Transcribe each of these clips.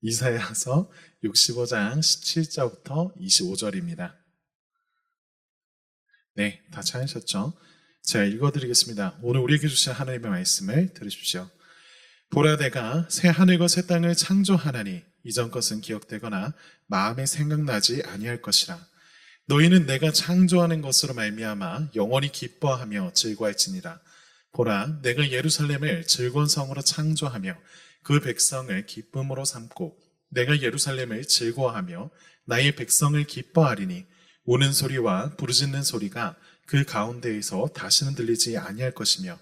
이사야서 65장 17절부터 25절입니다. 네, 다 찾으셨죠? 제가 읽어드리겠습니다. 오늘 우리에게 주신 하나님의 말씀을 들으십시오. 보라, 내가 새 하늘과 새 땅을 창조하나니 이전 것은 기억되거나 마음에 생각나지 아니할 것이라. 너희는 내가 창조하는 것으로 말미암아 영원히 기뻐하며 즐거워할지니라. 보라, 내가 예루살렘을 즐거운 성으로 창조하며 그 백성을 기쁨으로 삼고 내가 예루살렘을 즐거워하며 나의 백성을 기뻐하리니 우는 소리와 부르짖는 소리가 그 가운데에서 다시는 들리지 아니할 것이며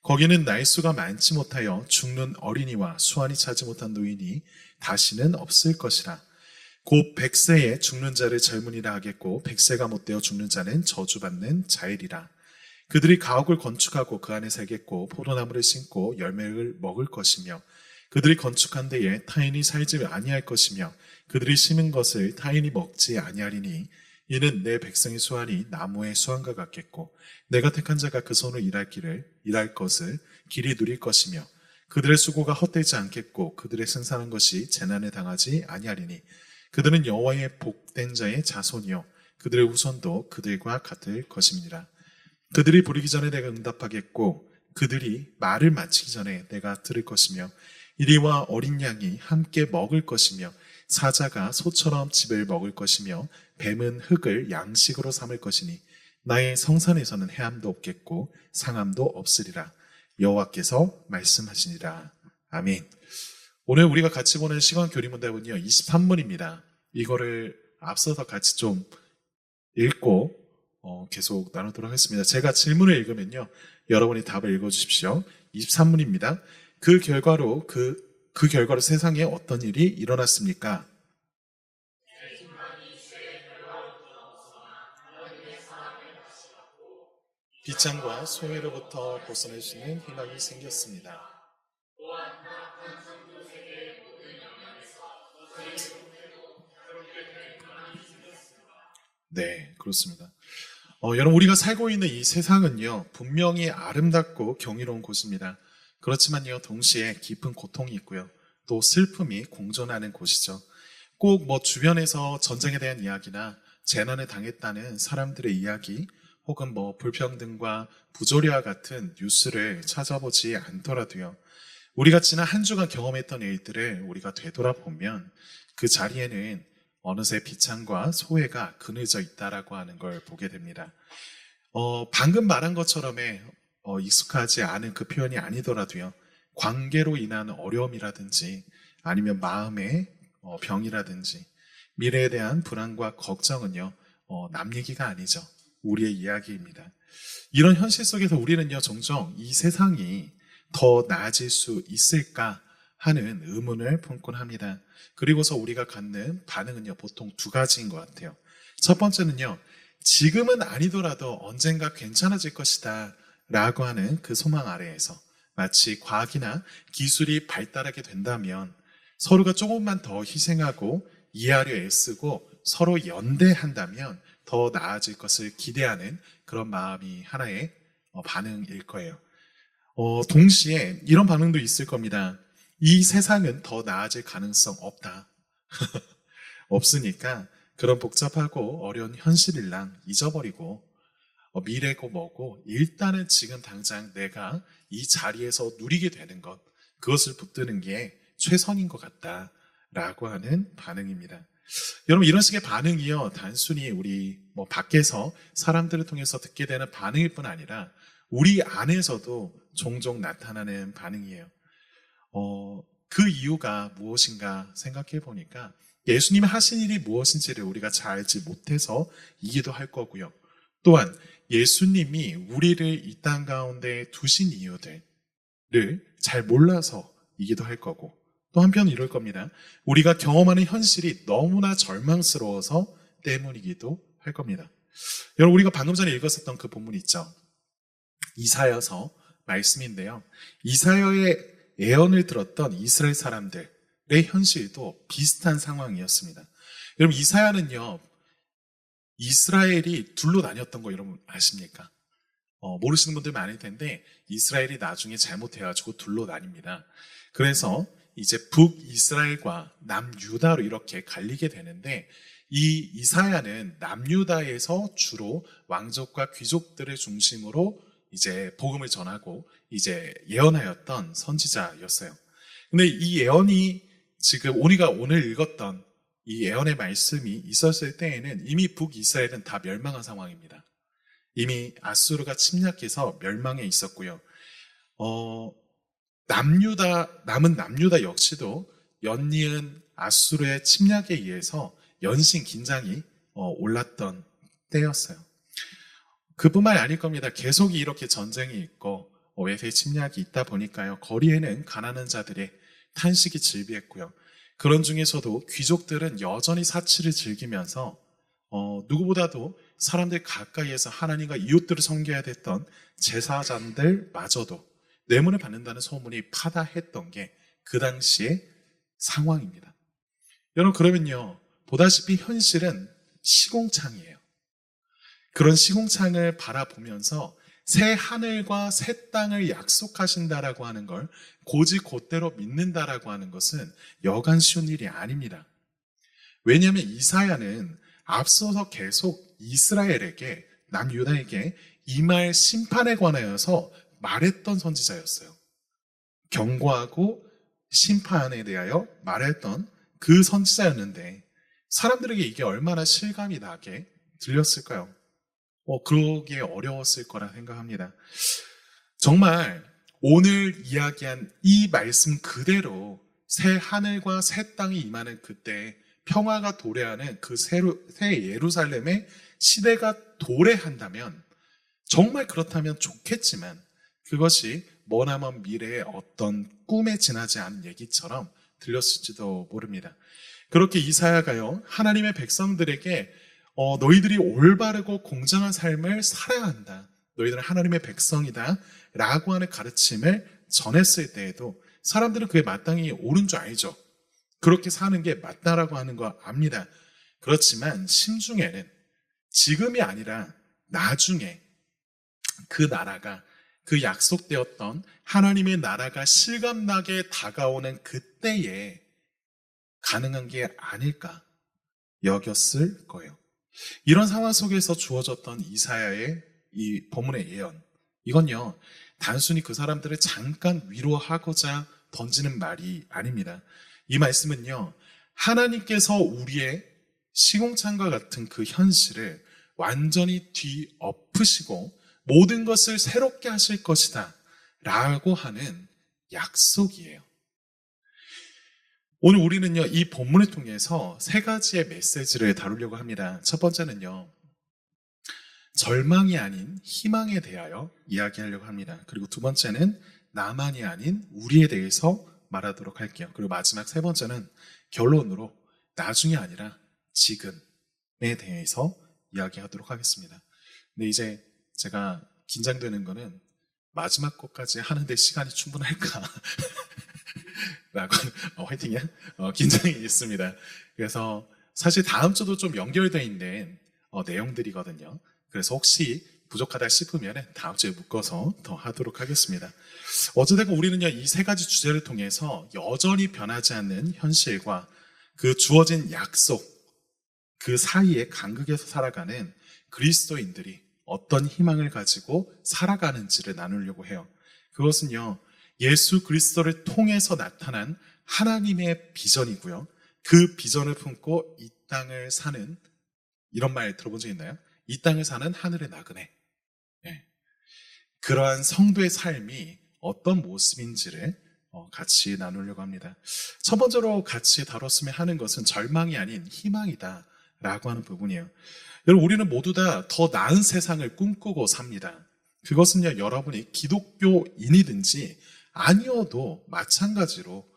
거기는 날수가 많지 못하여 죽는 어린이와 수완이 차지 못한 노인이 다시는 없을 것이라. 곧 100세에 죽는 자를 젊은이라 하겠고 100세가 못되어 죽는 자는 저주받는 자이리라. 그들이 가옥을 건축하고 그 안에 살겠고 포도나무를 심고 열매를 먹을 것이며 그들이 건축한 데에 타인이 살지 아니할 것이며 그들이 심은 것을 타인이 먹지 아니하리니 이는 내 백성의 수완이 나무의 수완과 같겠고 내가 택한 자가 그 손으로 일할 것을 길이 누릴 것이며 그들의 수고가 헛되지 않겠고 그들의 생산한 것이 재난에 당하지 아니하리니 그들은 여호와의 복된 자의 자손이요 그들의 후손도 그들과 같을 것임이니라. 그들이 부르기 전에 내가 응답하겠고 그들이 말을 마치기 전에 내가 들을 것이며 이리와 어린 양이 함께 먹을 것이며 사자가 소처럼 집을 먹을 것이며 뱀은 흙을 양식으로 삼을 것이니 나의 성산에서는 해함도 없겠고 상함도 없으리라. 여호와께서 말씀하시니라. 아멘. 오늘 우리가 같이 보는 시간 교리문답은요 23문입니다. 이거를 앞서서 같이 좀 읽고 계속 나누도록 하겠습니다. 제가 질문을 읽으면요 여러분이 답을 읽어주십시오. 23문입니다. 그 결과로 세상에 어떤 일이 일어났습니까? 비창과 소외로부터 벗어날 수 있는 희망이 생겼습니다. 네, 그렇습니다. 여러분, 우리가 살고 있는 이 세상은요, 분명히 아름답고 경이로운 곳입니다. 그렇지만요, 동시에 깊은 고통이 있고요, 또 슬픔이 공존하는 곳이죠. 꼭 주변에서 전쟁에 대한 이야기나 재난에 당했다는 사람들의 이야기, 혹은 불평등과 부조리와 같은 뉴스를 찾아보지 않더라도요, 우리가 지난 한 주간 경험했던 일들을 우리가 되돌아보면 그 자리에는 어느새 비창과 소외가 그늘져 있다라고 하는 걸 보게 됩니다. 방금 말한 것처럼의 익숙하지 않은 그 표현이 아니더라도요, 관계로 인한 어려움이라든지 아니면 마음의 병이라든지 미래에 대한 불안과 걱정은요, 남 얘기가 아니죠. 우리의 이야기입니다. 이런 현실 속에서 우리는요, 종종 이 세상이 더 나아질 수 있을까 하는 의문을 품곤 합니다. 그리고서 우리가 갖는 반응은요, 보통 두 가지인 것 같아요. 첫 번째는요, 지금은 아니더라도 언젠가 괜찮아질 것이다 라고 하는 그 소망 아래에서 마치 과학이나 기술이 발달하게 된다면 서로가 조금만 더 희생하고 이해하려 애쓰고 서로 연대한다면 더 나아질 것을 기대하는 그런 마음이 하나의 반응일 거예요. 동시에 이런 반응도 있을 겁니다. 이 세상은 더 나아질 가능성 없다. 없으니까 그런 복잡하고 어려운 현실일랑 잊어버리고 미래고 뭐고 일단은 지금 당장 내가 이 자리에서 누리게 되는 것, 그것을 붙드는 게 최선인 것 같다라고 하는 반응입니다. 여러분, 이런 식의 반응이요, 단순히 우리 밖에서 사람들을 통해서 듣게 되는 반응일 뿐 아니라 우리 안에서도 종종 나타나는 반응이에요. 그 이유가 무엇인가 생각해 보니까 예수님이 하신 일이 무엇인지를 우리가 잘 알지 못해서이기도 할 거고요. 또한 예수님이 우리를 이 땅 가운데 두신 이유들을 잘 몰라서이기도 할 거고, 또 한편 이럴 겁니다. 우리가 경험하는 현실이 너무나 절망스러워서 때문이기도 할 겁니다. 여러분, 우리가 방금 전에 읽었었던 그 본문 있죠? 이사야서 말씀인데요. 이사야의 예언을 들었던 이스라엘 사람들의 현실도 비슷한 상황이었습니다. 여러분, 이사야는요, 이스라엘이 둘로 나뉘었던 거 여러분 아십니까? 모르시는 분들 많을 텐데 이스라엘이 나중에 잘못해가지고 둘로 나뉩니다. 그래서 이제 북이스라엘과 남유다로 이렇게 갈리게 되는데, 이 이사야는 남유다에서 주로 왕족과 귀족들을 중심으로 이제 복음을 전하고 이제 예언하였던 선지자였어요. 근데 이 예언이 지금 우리가 오늘 읽었던 이 예언의 말씀이 있었을 때에는 이미 북이스라엘은 다 멸망한 상황입니다. 이미 아수르가 침략해서 멸망해 있었고요. 남은 남유다 역시도 연이은 아수르의 침략에 의해서 연신 긴장이 올랐던 때였어요. 그뿐만이 아닐 겁니다. 계속 이렇게 전쟁이 있고 외세 침략이 있다 보니까요. 거리에는 가난한 자들의 탄식이 즐비했고요. 그런 중에서도 귀족들은 여전히 사치를 즐기면서 누구보다도 사람들 가까이에서 하나님과 이웃들을 섬겨야 됐던 제사장들마저도 뇌물을 받는다는 소문이 파다했던 게 그 당시의 상황입니다. 여러분, 그러면요, 보다시피 현실은 시궁창이에요. 그런 시궁창을 바라보면서 새 하늘과 새 땅을 약속하신다라고 하는 걸 곧이곧대로 믿는다라고 하는 것은 여간 쉬운 일이 아닙니다. 왜냐하면 이사야는 앞서서 계속 이스라엘에게, 남유다에게 임할 심판에 관하여서 말했던 선지자였어요. 경고하고 심판에 대하여 말했던 그 선지자였는데 사람들에게 이게 얼마나 실감이 나게 들렸을까요? 그러기에 어려웠을 거라 생각합니다. 정말 오늘 이야기한 이 말씀 그대로 새 하늘과 새 땅이 임하는 그때 평화가 도래하는 그 새 예루살렘의 시대가 도래한다면, 정말 그렇다면 좋겠지만 그것이 머나먼 미래의 어떤 꿈에 지나지 않은 얘기처럼 들렸을지도 모릅니다. 그렇게 이사야가요, 하나님의 백성들에게 너희들이 올바르고 공정한 삶을 살아야 한다, 너희들은 하나님의 백성이다 라고 하는 가르침을 전했을 때에도 사람들은 그게 마땅히 옳은 줄 알죠. 그렇게 사는 게 맞다라고 하는 거 압니다. 그렇지만 심중에는 지금이 아니라 나중에 그 나라가, 그 약속되었던 하나님의 나라가 실감나게 다가오는 그때에 가능한 게 아닐까 여겼을 거예요. 이런 상황 속에서 주어졌던 이사야의 이 본문의 예언, 이건요, 단순히 그 사람들을 잠깐 위로하고자 던지는 말이 아닙니다. 이 말씀은요, 하나님께서 우리의 시궁창과 같은 그 현실을 완전히 뒤엎으시고 모든 것을 새롭게 하실 것이다 라고 하는 약속이에요. 오늘 우리는요, 이 본문을 통해서 세 가지의 메시지를 다루려고 합니다. 첫 번째는요, 절망이 아닌 희망에 대하여 이야기하려고 합니다. 그리고 두 번째는 나만이 아닌 우리에 대해서 말하도록 할게요. 그리고 마지막 세 번째는 결론으로 나중이 아니라 지금에 대해서 이야기하도록 하겠습니다. 근데 이제 제가 긴장되는 거는 마지막 것까지 하는데 시간이 충분할까? 라고, 화이팅이야? 긴장이 있습니다. 그래서 사실 다음 주도 좀 연결되어 있는 내용들이거든요. 그래서 혹시 부족하다 싶으면 다음 주에 묶어서 더 하도록 하겠습니다. 어찌됐건 우리는요, 이 세 가지 주제를 통해서 여전히 변하지 않는 현실과 그 주어진 약속, 그 사이에 간극에서 살아가는 그리스도인들이 어떤 희망을 가지고 살아가는지를 나누려고 해요. 그것은요, 예수 그리스도를 통해서 나타난 하나님의 비전이고요. 그 비전을 품고 이 땅을 사는, 이런 말 들어본 적 있나요? 이 땅을 사는 하늘의 나그네. 네. 그러한 성도의 삶이 어떤 모습인지를 같이 나누려고 합니다. 첫 번째로 같이 다뤘으면 하는 것은 절망이 아닌 희망이다 라고 하는 부분이에요. 여러분, 우리는 모두 다 더 나은 세상을 꿈꾸고 삽니다. 그것은요, 여러분이 기독교인이든지 아니어도 마찬가지로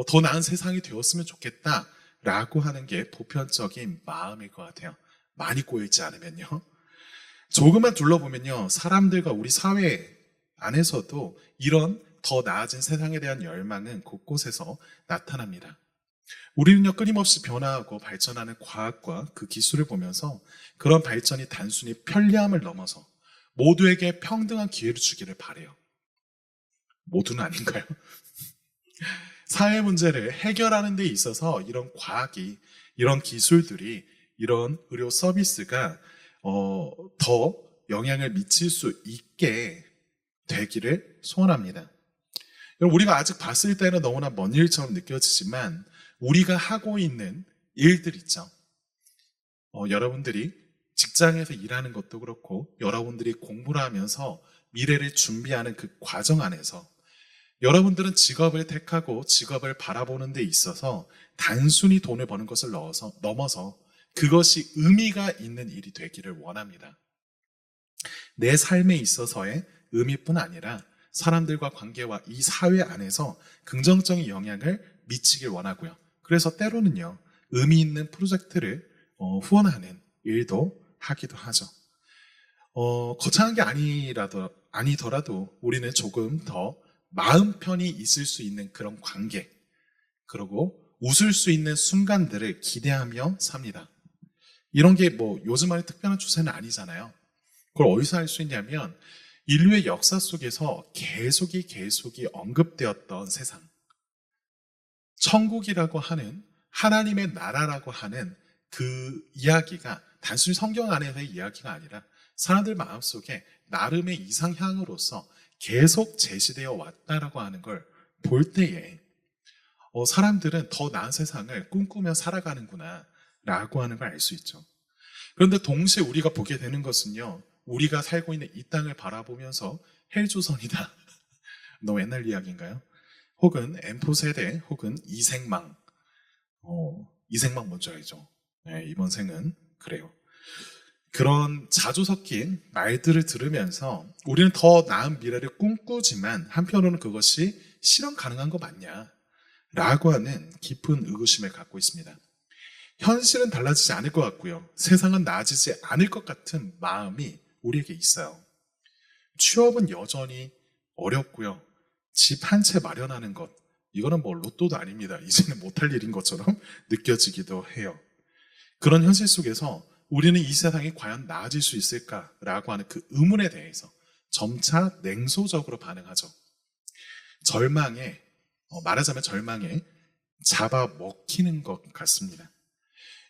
더 나은 세상이 되었으면 좋겠다 라고 하는 게 보편적인 마음일 것 같아요. 많이 꼬여있지 않으면요. 조금만 둘러보면요, 사람들과 우리 사회 안에서도 이런 더 나아진 세상에 대한 열망은 곳곳에서 나타납니다. 우리는요, 끊임없이 변화하고 발전하는 과학과 그 기술을 보면서 그런 발전이 단순히 편리함을 넘어서 모두에게 평등한 기회를 주기를 바라요. 모두는 아닌가요? 사회 문제를 해결하는 데 있어서 이런 과학이, 이런 기술들이, 이런 의료 서비스가 더 영향을 미칠 수 있게 되기를 소원합니다. 여러분, 우리가 아직 봤을 때는 너무나 먼 일처럼 느껴지지만 우리가 하고 있는 일들 있죠. 여러분들이 직장에서 일하는 것도 그렇고 여러분들이 공부를 하면서 미래를 준비하는 그 과정 안에서 여러분들은 직업을 택하고 직업을 바라보는 데 있어서 단순히 돈을 버는 것을 넘어서 그것이 의미가 있는 일이 되기를 원합니다. 내 삶에 있어서의 의미뿐 아니라 사람들과 관계와 이 사회 안에서 긍정적인 영향을 미치길 원하고요. 그래서 때로는요, 의미 있는 프로젝트를 후원하는 일도 하기도 하죠. 거창한 게 아니더라도 우리는 조금 더 마음 편히 있을 수 있는 그런 관계, 그리고 웃을 수 있는 순간들을 기대하며 삽니다. 이런 게 요즘 안에 특별한 추세는 아니잖아요. 그걸 어디서 할 수 있냐면 인류의 역사 속에서 계속이 언급되었던 세상, 천국이라고 하는 하나님의 나라라고 하는 그 이야기가 단순히 성경 안에서의 이야기가 아니라 사람들 마음속에 나름의 이상향으로서 계속 제시되어 왔다라고 하는 걸 볼 때에 사람들은 더 나은 세상을 꿈꾸며 살아가는구나 라고 하는 걸 알 수 있죠. 그런데 동시에 우리가 보게 되는 것은요, 우리가 살고 있는 이 땅을 바라보면서 헬조선이다. 너무 옛날 이야기인가요? 혹은 M4 세대, 혹은 이생망. 이생망 뭔지 알죠? 네, 이번 생은 그래요. 그런 자주 섞인 말들을 들으면서 우리는 더 나은 미래를 꿈꾸지만 한편으로는 그것이 실현 가능한 거 맞냐? 라고 하는 깊은 의구심을 갖고 있습니다. 현실은 달라지지 않을 것 같고요. 세상은 나아지지 않을 것 같은 마음이 우리에게 있어요. 취업은 여전히 어렵고요. 집 한 채 마련하는 것, 이거는 로또도 아닙니다. 이제는 못할 일인 것처럼 느껴지기도 해요. 그런 현실 속에서 우리는 이 세상이 과연 나아질 수 있을까라고 하는 그 의문에 대해서 점차 냉소적으로 반응하죠. 말하자면 절망에 잡아먹히는 것 같습니다.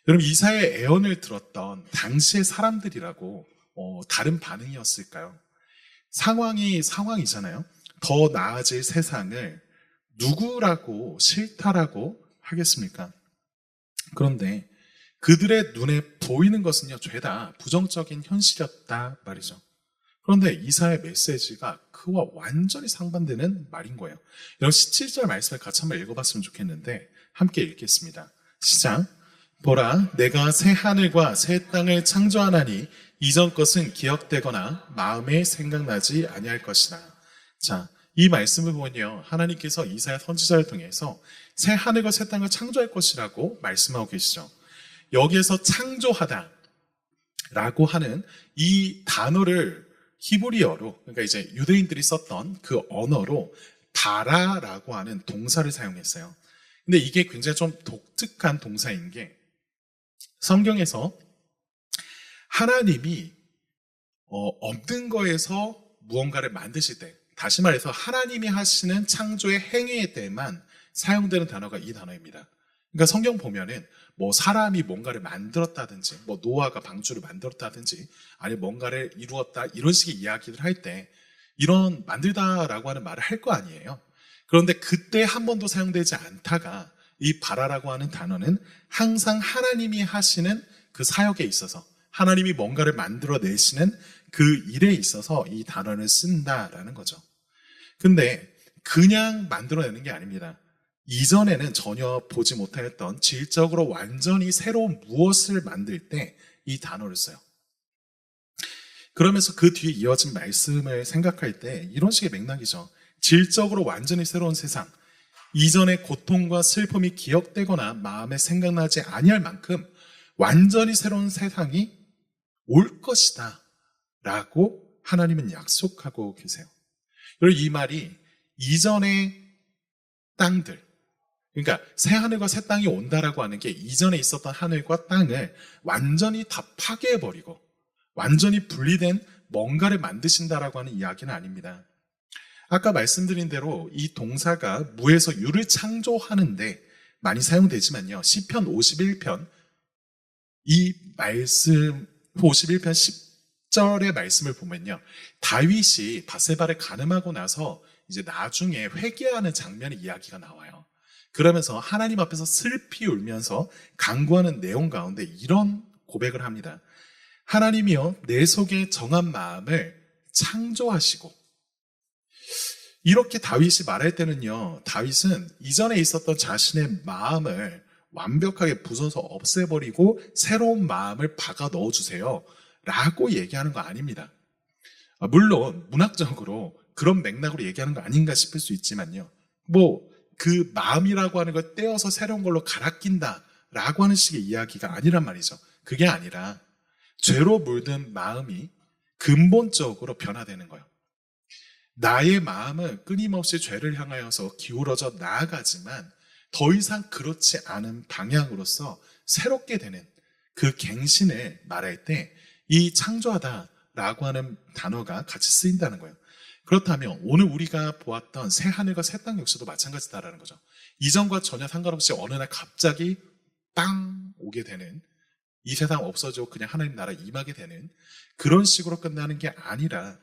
여러분, 이사야의 애언을 들었던 당시의 사람들이라고 다른 반응이었을까요? 상황이잖아요. 더 나아질 세상을 누구라고 싫다라고 하겠습니까? 그런데 그들의 눈에 보이는 것은요, 죄다 부정적인 현실이었다 말이죠. 그런데 이사야의 메시지가 그와 완전히 상반되는 말인 거예요. 여러분, 17절 말씀을 같이 한번 읽어봤으면 좋겠는데 함께 읽겠습니다. 시작. 보라, 내가 새 하늘과 새 땅을 창조하나니 이전 것은 기억되거나 마음에 생각나지 아니할 것이다. 자, 이 말씀을 보면요, 하나님께서 이사야 선지자를 통해서 새 하늘과 새 땅을 창조할 것이라고 말씀하고 계시죠. 여기에서 창조하다 라고 하는 이 단어를 히브리어로, 그러니까 이제 유대인들이 썼던 그 언어로 바라라고 하는 동사를 사용했어요. 근데 이게 굉장히 좀 독특한 동사인 게, 성경에서 하나님이 없는 거에서 무언가를 만드실 때, 다시 말해서 하나님이 하시는 창조의 행위에 때만 사용되는 단어가 이 단어입니다. 그러니까 성경 보면은 사람이 뭔가를 만들었다든지, 노아가 방주를 만들었다든지, 아니 뭔가를 이루었다, 이런 식의 이야기를 할 때 이런 만들다라고 하는 말을 할 거 아니에요. 그런데 그때 한 번도 사용되지 않다가 이 바라라고 하는 단어는 항상 하나님이 하시는 그 사역에 있어서, 하나님이 뭔가를 만들어내시는 그 일에 있어서 이 단어를 쓴다라는 거죠. 근데 그냥 만들어내는 게 아닙니다. 이전에는 전혀 보지 못했던 질적으로 완전히 새로운 무엇을 만들 때 이 단어를 써요. 그러면서 그 뒤에 이어진 말씀을 생각할 때 이런 식의 맥락이죠. 질적으로 완전히 새로운 세상, 이전의 고통과 슬픔이 기억되거나 마음에 생각나지 아니할 만큼 완전히 새로운 세상이 올 것이다 라고 하나님은 약속하고 계세요. 그리고 이 말이 이전의 땅들, 그러니까 새 하늘과 새 땅이 온다라고 하는 게 이전에 있었던 하늘과 땅을 완전히 다 파괴해버리고 완전히 분리된 뭔가를 만드신다라고 하는 이야기는 아닙니다. 아까 말씀드린 대로 이 동사가 무에서 유를 창조하는데 많이 사용되지만요. 시편 51편 이 말씀 51편 10절의 말씀을 보면요. 다윗이 바세바를 간음하고 나서 이제 나중에 회개하는 장면의 이야기가 나와요. 그러면서 하나님 앞에서 슬피 울면서 간구하는 내용 가운데 이런 고백을 합니다. 하나님이여 내 속에 정한 마음을 창조하시고, 이렇게 다윗이 말할 때는요, 다윗은 이전에 있었던 자신의 마음을 완벽하게 부숴서 없애버리고 새로운 마음을 박아 넣어주세요 라고 얘기하는 거 아닙니다. 물론 문학적으로 그런 맥락으로 얘기하는 거 아닌가 싶을 수 있지만요, 그 마음이라고 하는 걸 떼어서 새로운 걸로 갈아 낀다 라고 하는 식의 이야기가 아니란 말이죠. 그게 아니라 죄로 물든 마음이 근본적으로 변화되는 거예요. 나의 마음은 끊임없이 죄를 향하여서 기울어져 나아가지만 더 이상 그렇지 않은 방향으로서 새롭게 되는 그 갱신을 말할 때 이 창조하다라고 하는 단어가 같이 쓰인다는 거예요. 그렇다면 오늘 우리가 보았던 새 하늘과 새 땅 역시도 마찬가지다라는 거죠. 이전과 전혀 상관없이 어느 날 갑자기 빵 오게 되는, 이 세상 없어지고 그냥 하나님 나라 임하게 되는 그런 식으로 끝나는 게 아니라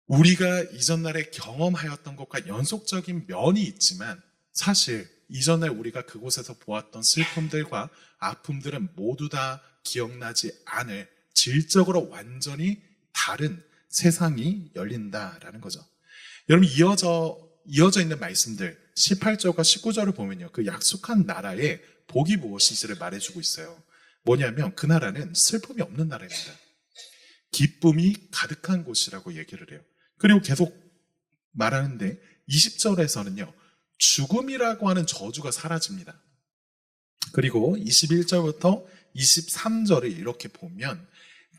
우리가 이전날에 경험하였던 것과 연속적인 면이 있지만 사실 이전날 우리가 그곳에서 보았던 슬픔들과 아픔들은 모두 다 기억나지 않을 질적으로 완전히 다른 세상이 열린다라는 거죠. 여러분 이어져 있는 말씀들 18절과 19절을 보면요. 그 약속한 나라의 복이 무엇인지를 말해주고 있어요. 뭐냐면 그 나라는 슬픔이 없는 나라입니다. 기쁨이 가득한 곳이라고 얘기를 해요. 그리고 계속 말하는데 20절에서는요. 죽음이라고 하는 저주가 사라집니다. 그리고 21절부터 23절을 이렇게 보면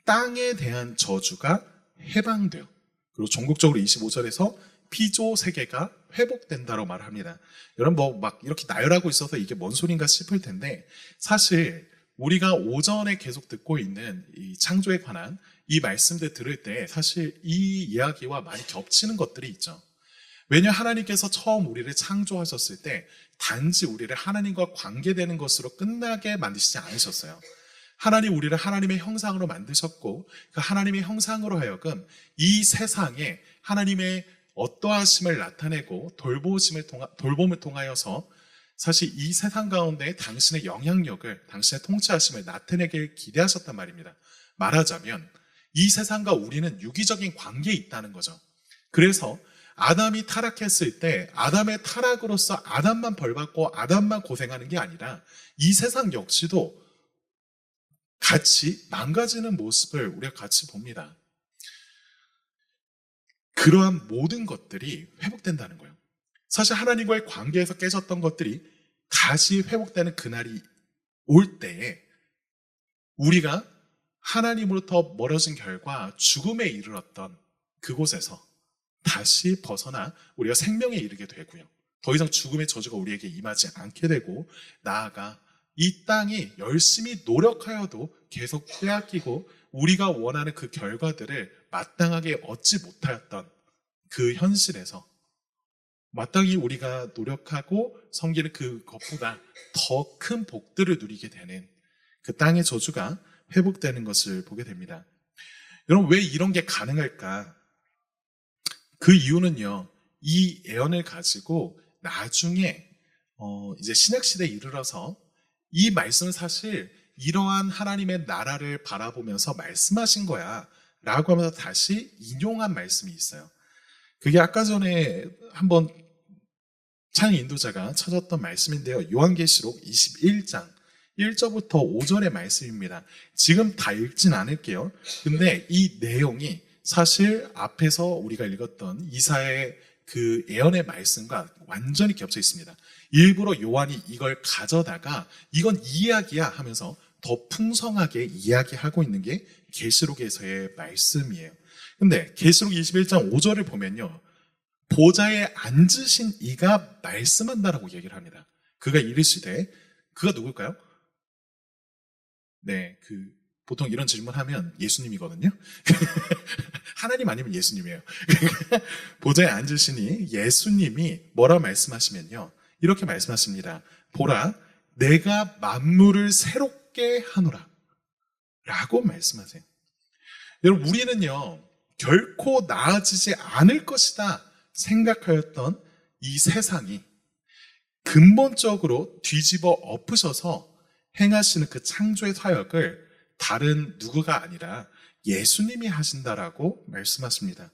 땅에 대한 저주가 해방돼요. 그리고 전국적으로 25절에서 피조 세계가 회복된다고 말합니다. 여러분 막 이렇게 나열하고 있어서 이게 뭔 소린가 싶을 텐데 사실 우리가 오전에 계속 듣고 있는 이 창조에 관한 이 말씀들 들을 때 사실 이 이야기와 많이 겹치는 것들이 있죠. 왜냐 하나님께서 처음 우리를 창조하셨을 때 단지 우리를 하나님과 관계되는 것으로 끝나게 만드시지 않으셨어요. 하나님 우리를 하나님의 형상으로 만드셨고 그 하나님의 형상으로 하여금 이 세상에 하나님의 어떠하심을 나타내고 돌봄을 통하여서 사실 이 세상 가운데 당신의 영향력을, 당신의 통치하심을 나타내길 기대하셨단 말입니다. 말하자면 이 세상과 우리는 유기적인 관계에 있다는 거죠. 그래서 아담이 타락했을 때 아담의 타락으로서 아담만 벌받고 아담만 고생하는 게 아니라 이 세상 역시도 같이 망가지는 모습을 우리가 같이 봅니다. 그러한 모든 것들이 회복된다는 거예요. 사실 하나님과의 관계에서 깨졌던 것들이 다시 회복되는 그날이 올 때에 우리가 하나님으로부터 멀어진 결과 죽음에 이르렀던 그곳에서 다시 벗어나 우리가 생명에 이르게 되고요. 더 이상 죽음의 저주가 우리에게 임하지 않게 되고 나아가 이 땅이 열심히 노력하여도 계속 빼앗기고 우리가 원하는 그 결과들을 마땅하게 얻지 못하였던 그 현실에서 마땅히 우리가 노력하고 섬기는 그것보다 더 큰 복들을 누리게 되는 그 땅의 저주가 회복되는 것을 보게 됩니다. 여러분 왜 이런 게 가능할까? 그 이유는요. 이 예언을 가지고 나중에 이제 신약시대에 이르러서 이 말씀은 사실 이러한 하나님의 나라를 바라보면서 말씀하신 거야 라고 하면서 다시 인용한 말씀이 있어요. 그게 아까 전에 한번 찬양 인도자가 찾았던 말씀인데요. 요한계시록 21장 1절부터 5절의 말씀입니다. 지금 다 읽진 않을게요. 근데 이 내용이 사실 앞에서 우리가 읽었던 이사야의 그 예언의 말씀과 완전히 겹쳐 있습니다. 일부러 요한이 이걸 가져다가 이건 이 이야기야 하면서 더 풍성하게 이야기하고 있는 게 계시록에서의 말씀이에요. 근데 계시록 21장 5절을 보면요. 보좌에 앉으신 이가 말씀한다라고 얘기를 합니다. 그가 이르시되 그가 누굴까요? 네, 그 보통 이런 질문하면 예수님이거든요. 하나님 아니면 예수님이에요. 보좌에 앉으시니 예수님이 뭐라 말씀하시면요. 이렇게 말씀하십니다. 보라, 내가 만물을 새롭게 하노라. 라고 말씀하세요. 여러분, 우리는요, 결코 나아지지 않을 것이다 생각하였던 이 세상이 근본적으로 뒤집어 엎으셔서 행하시는 그 창조의 사역을 다른 누구가 아니라 예수님이 하신다라고 말씀하십니다.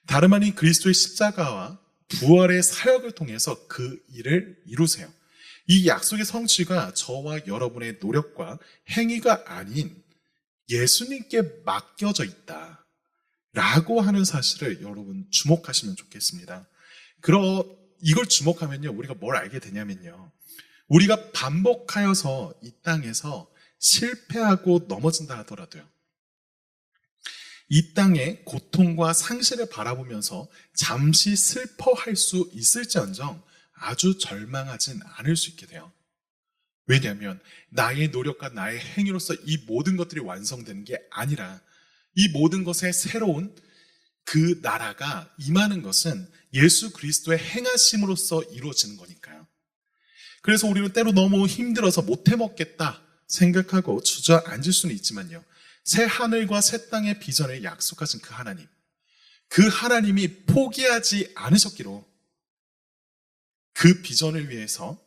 다름 아닌 그리스도의 십자가와 부활의 사역을 통해서 그 일을 이루세요. 이 약속의 성취가 저와 여러분의 노력과 행위가 아닌 예수님께 맡겨져 있다 라고 하는 사실을 여러분 주목하시면 좋겠습니다. 이걸 주목하면요, 우리가 뭘 알게 되냐면요, 우리가 반복하여서 이 땅에서 실패하고 넘어진다 하더라도요, 이 땅의 고통과 상실을 바라보면서 잠시 슬퍼할 수 있을지언정 아주 절망하진 않을 수 있게 돼요. 왜냐하면 나의 노력과 나의 행위로서 이 모든 것들이 완성되는 게 아니라 이 모든 것의 새로운 그 나라가 임하는 것은 예수 그리스도의 행하심으로써 이루어지는 거니까요. 그래서 우리는 때로 너무 힘들어서 못 해먹겠다 생각하고 주저앉을 수는 있지만요, 새 하늘과 새 땅의 비전을 약속하신 그 하나님, 그 하나님이 포기하지 않으셨기로 그 비전을 위해서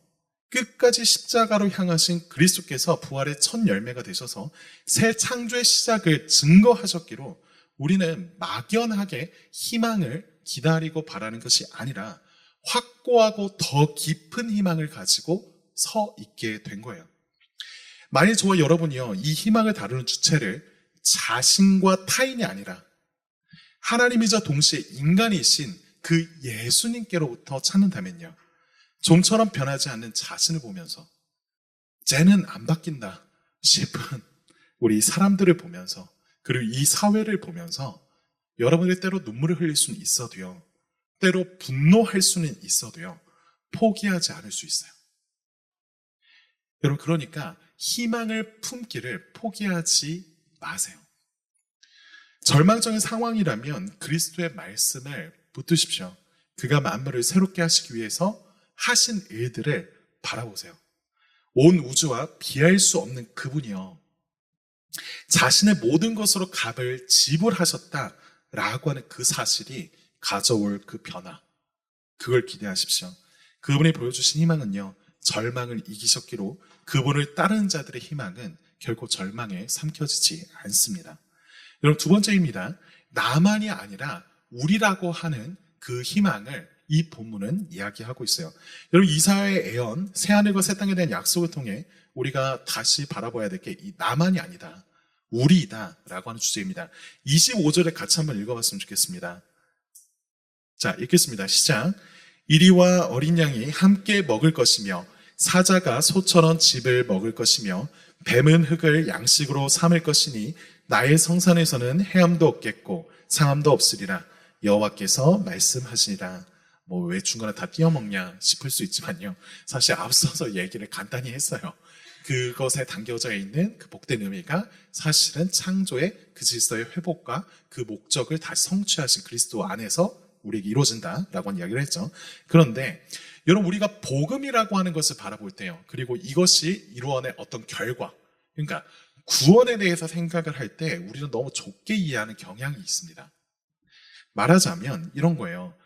끝까지 십자가로 향하신 그리스도께서 부활의 첫 열매가 되셔서 새 창조의 시작을 증거하셨기로 우리는 막연하게 희망을 기다리고 바라는 것이 아니라 확고하고 더 깊은 희망을 가지고 서 있게 된 거예요. 만일 저와 여러분이요, 이 희망을 다루는 주체를 자신과 타인이 아니라 하나님이자 동시에 인간이신 그 예수님께로부터 찾는다면요, 좀처럼 변하지 않는 자신을 보면서 쟤는 안 바뀐다 싶은 우리 사람들을 보면서, 그리고 이 사회를 보면서 여러분들 때로 눈물을 흘릴 수는 있어도요, 때로 분노할 수는 있어도요, 포기하지 않을 수 있어요. 여러분, 그러니까 희망을 품기를 포기하지 마세요. 절망적인 상황이라면 그리스도의 말씀을 붙드십시오. 그가 만물을 새롭게 하시기 위해서 하신 일들을 바라보세요. 온 우주와 비할 수 없는 그분이요, 자신의 모든 것으로 값을 지불하셨다라고 하는 그 사실이 가져올 그 변화, 그걸 기대하십시오. 그분이 보여주신 희망은요, 절망을 이기셨기로 그분을 따르는 자들의 희망은 결코 절망에 삼켜지지 않습니다. 여러분, 두 번째입니다. 나만이 아니라 우리라고 하는 그 희망을 이 본문은 이야기하고 있어요. 여러분, 이사야의 예언, 새하늘과 새 땅에 대한 약속을 통해 우리가 다시 바라봐야 될 게 이 나만이 아니다, 우리이다 라고 하는 주제입니다. 25절에 같이 한번 읽어봤으면 좋겠습니다. 자, 읽겠습니다. 시작. 이리와 어린 양이 함께 먹을 것이며 사자가 소처럼 즙을 먹을 것이며 뱀은 흙을 양식으로 삼을 것이니 나의 성산에서는 해함도 없겠고 상함도 없으리라 여호와께서 말씀하시니라. 뭐 왜 중간에 다 띄어먹냐 싶을 수 있지만요, 사실 앞서서 얘기를 간단히 했어요. 그것에 담겨져 있는 그 복된 의미가 사실은 창조의 그 질서의 회복과 그 목적을 다시 성취하신 그리스도 안에서 우리에게 이루어진다라고 하는 이야기를 했죠. 그런데 여러분, 우리가 복음이라고 하는 것을 바라볼 때요, 그리고 이것이 이루어낸 어떤 결과, 그러니까 구원에 대해서 생각을 할 때 우리는 너무 좁게 이해하는 경향이 있습니다. 말하자면 이런 거예요.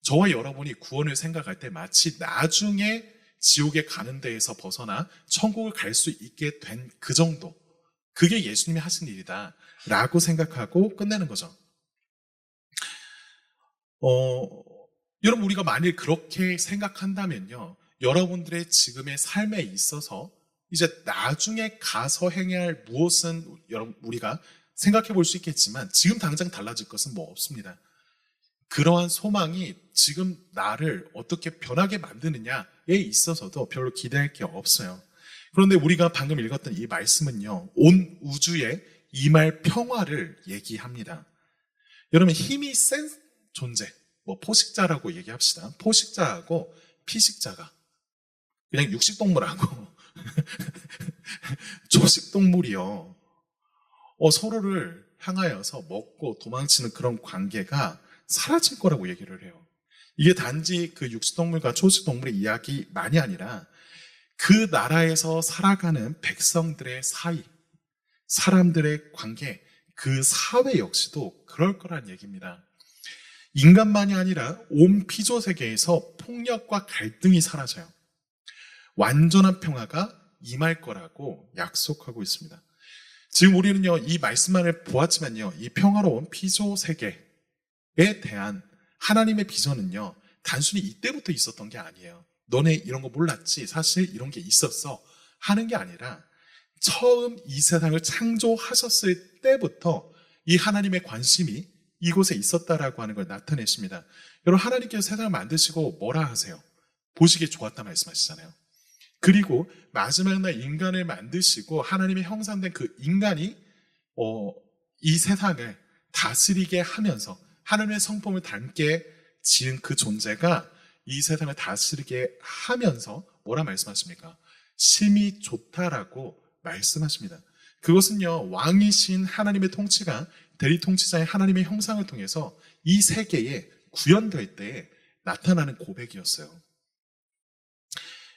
저와 여러분이 구원을 생각할 때 마치 나중에 지옥에 가는 데에서 벗어나 천국을 갈 수 있게 된 그 정도, 그게 예수님이 하신 일이다 라고 생각하고 끝내는 거죠. 여러분, 우리가 만일 그렇게 생각한다면요, 여러분들의 지금의 삶에 있어서 이제 나중에 가서 행해야 할 무엇은 여러분 우리가 생각해 볼 수 있겠지만 지금 당장 달라질 것은 뭐 없습니다. 그러한 소망이 지금 나를 어떻게 변하게 만드느냐에 있어서도 별로 기대할 게 없어요. 그런데 우리가 방금 읽었던 이 말씀은요, 온 우주에 임할 평화를 얘기합니다. 여러분, 힘이 센 존재, 뭐 포식자라고 얘기합시다. 포식자하고 피식자가 그냥 육식동물하고 조식동물이요, 서로를 향하여서 먹고 도망치는 그런 관계가 사라질 거라고 얘기를 해요. 이게 단지 그 육식동물과 초식동물의 이야기만이 아니라 그 나라에서 살아가는 백성들의 사이, 사람들의 관계, 그 사회 역시도 그럴 거란 얘기입니다. 인간만이 아니라 온 피조 세계에서 폭력과 갈등이 사라져요. 완전한 평화가 임할 거라고 약속하고 있습니다. 지금 우리는요, 이 말씀만을 보았지만요, 이 평화로운 피조 세계에 대한 하나님의 비전은요, 단순히 이때부터 있었던 게 아니에요. 너네 이런 거 몰랐지? 사실 이런 게 있었어. 하는 게 아니라 처음 이 세상을 창조하셨을 때부터 이 하나님의 관심이 이곳에 있었다라고 하는 걸 나타내십니다. 여러분, 하나님께서 세상을 만드시고 뭐라 하세요? 보시기에 좋았다 말씀하시잖아요. 그리고 마지막 날 인간을 만드시고 하나님의 형상된 그 인간이 이 세상을 다스리게 하면서 하나님의 성품을 닮게 지은 그 존재가 이 세상을 다스리게 하면서 뭐라 말씀하십니까? 심히 좋다라고 말씀하십니다. 그것은요, 왕이신 하나님의 통치가 대리 통치자의 하나님의 형상을 통해서 이 세계에 구현될 때에 나타나는 고백이었어요.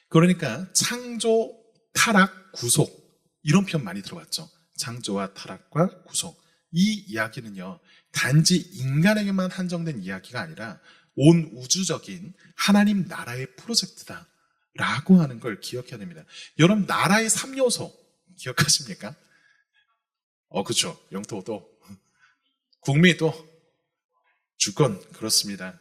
그러니까 창조, 타락, 구속 이런 표현 많이 들어봤죠. 창조와 타락과 구속. 이 이야기는요, 단지 인간에게만 한정된 이야기가 아니라 온 우주적인 하나님 나라의 프로젝트다 라고 하는 걸 기억해야 됩니다. 여러분, 나라의 3요소 기억하십니까? 그렇죠. 영토도, 국민도, 주권, 그렇습니다.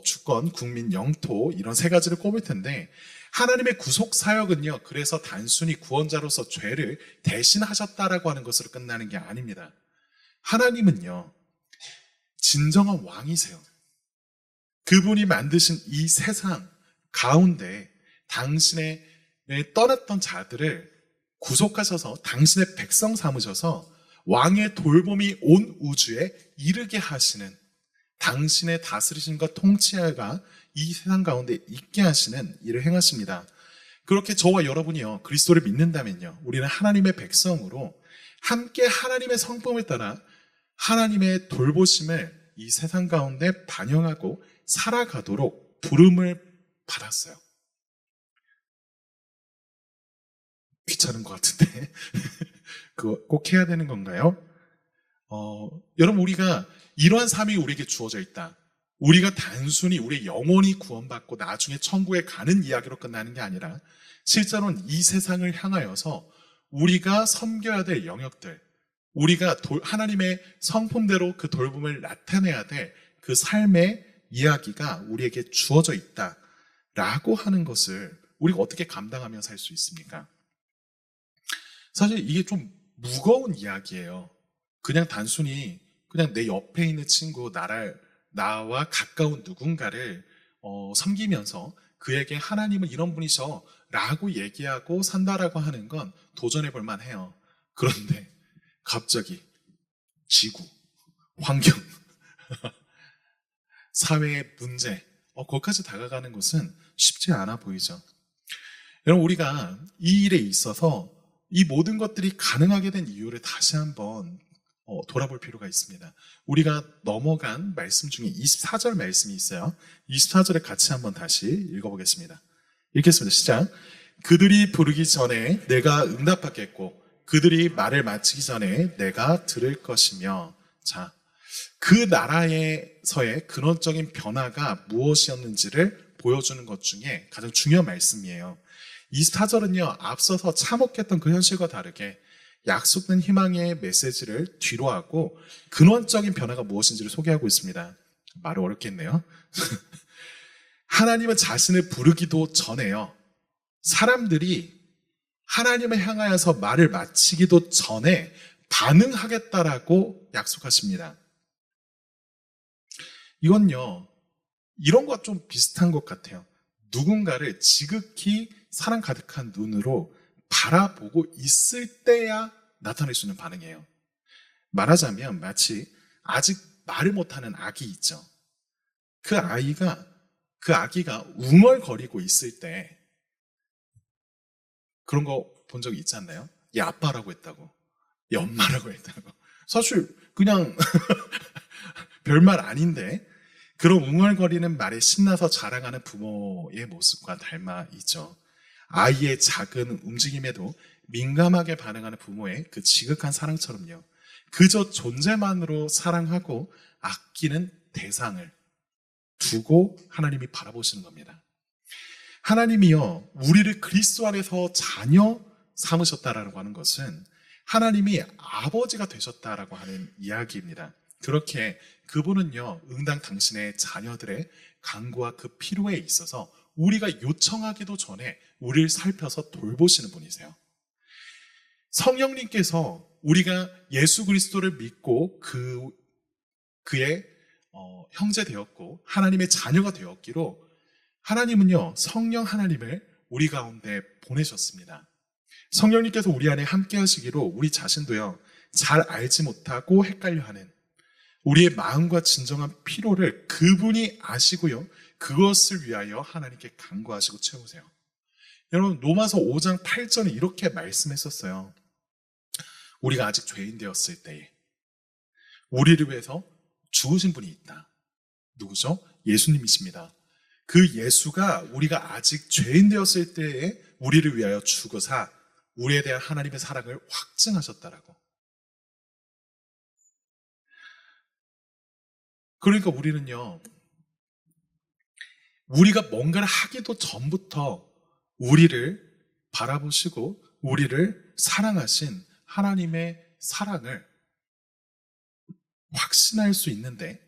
주권, 국민, 영토 이런 세 가지를 꼽을 텐데 하나님의 구속 사역은요, 그래서 단순히 구원자로서 죄를 대신하셨다라고 하는 것으로 끝나는 게 아닙니다. 하나님은요, 진정한 왕이세요. 그분이 만드신 이 세상 가운데 당신의 떠났던 자들을 구속하셔서 당신의 백성 삼으셔서 왕의 돌봄이 온 우주에 이르게 하시는, 당신의 다스리심과 통치가 이 세상 가운데 있게 하시는 일을 행하십니다. 그렇게 저와 여러분이요, 그리스도를 믿는다면요, 우리는 하나님의 백성으로 함께 하나님의 성품을 따라 하나님의 돌보심을 이 세상 가운데 반영하고 살아가도록 부름을 받았어요. 귀찮은 것 같은데 그거 꼭 해야 되는 건가요? 여러분, 우리가 이러한 삶이 우리에게 주어져 있다. 우리가 단순히 우리의 영혼이 구원받고 나중에 천국에 가는 이야기로 끝나는 게 아니라 실제로는 이 세상을 향하여서 우리가 섬겨야 될 영역들, 우리가 하나님의 성품대로 그 돌봄을 나타내야 될 그 삶의 이야기가 우리에게 주어져 있다라고 하는 것을 우리가 어떻게 감당하며 살 수 있습니까? 사실 이게 좀 무거운 이야기예요. 그냥 단순히 그냥 내 옆에 있는 친구, 나와 가까운 누군가를 섬기면서 그에게 하나님은 이런 분이셔 라고 얘기하고 산다라고 하는 건 도전해 볼 만해요. 그런데 갑자기 지구, 환경, 사회의 문제, 거기까지 다가가는 것은 쉽지 않아 보이죠. 여러분, 우리가 이 일에 있어서 이 모든 것들이 가능하게 된 이유를 다시 한번 돌아볼 필요가 있습니다. 우리가 넘어간 말씀 중에 24절 말씀이 있어요. 24절을 같이 한번 다시 읽어보겠습니다. 읽겠습니다. 시작. 그들이 부르기 전에 내가 응답하겠고 그들이 말을 마치기 전에 내가 들을 것이며. 자, 그 나라에서의 근원적인 변화가 무엇이었는지를 보여주는 것 중에 가장 중요한 말씀이에요. 24절은요, 앞서서 참혹했던 그 현실과 다르게 약속된 희망의 메시지를 뒤로하고 근원적인 변화가 무엇인지를 소개하고 있습니다. 말이 어렵겠네요. 하나님은 자신을 부르기도 전에요, 사람들이 하나님을 향하여서 말을 마치기도 전에 반응하겠다라고 약속하십니다. 이건요, 이런 것과 좀 비슷한 것 같아요. 누군가를 지극히 사랑 가득한 눈으로 바라보고 있을 때야 나타낼 수 있는 반응이에요. 말하자면 마치 아직 말을 못하는 아기 있죠. 그 아기가 웅얼거리고 있을 때 그런 거 본 적 있지 않나요? 얘 아빠라고 했다고. 연마라고 했다고. 사실 그냥 별말 아닌데 그런 웅얼거리는 말에 신나서 자랑하는 부모의 모습과 닮아 있죠. 아이의 작은 움직임에도 민감하게 반응하는 부모의 그 지극한 사랑처럼요. 그저 존재만으로 사랑하고 아끼는 대상을 두고 하나님이 바라보시는 겁니다. 하나님이요, 우리를 그리스도 안에서 자녀 삼으셨다라고 하는 것은 하나님이 아버지가 되셨다라고 하는 이야기입니다. 그렇게 그분은요, 응당 당신의 자녀들의 간구와 그 필요에 있어서 우리가 요청하기도 전에 우리를 살펴서 돌보시는 분이세요. 성령님께서 우리가 예수 그리스도를 믿고 그의 형제 되었고 하나님의 자녀가 되었기로 하나님은요, 성령 하나님을 우리 가운데 보내셨습니다. 성령님께서 우리 안에 함께 하시기로 우리 자신도요, 잘 알지 못하고 헷갈려하는 우리의 마음과 진정한 필요를 그분이 아시고요, 그것을 위하여 하나님께 간구하시고 채우세요. 여러분, 로마서 5장 8절에 이렇게 말씀했었어요. 우리가 아직 죄인 되었을 때에 우리를 위해서 죽으신 분이 있다. 누구죠? 예수님이십니다. 그 예수가 우리가 아직 죄인 되었을 때에 우리를 위하여 죽으사 우리에 대한 하나님의 사랑을 확증하셨다라고. 그러니까 우리는요, 우리가 뭔가를 하기도 전부터 우리를 바라보시고 우리를 사랑하신 하나님의 사랑을 확신할 수 있는데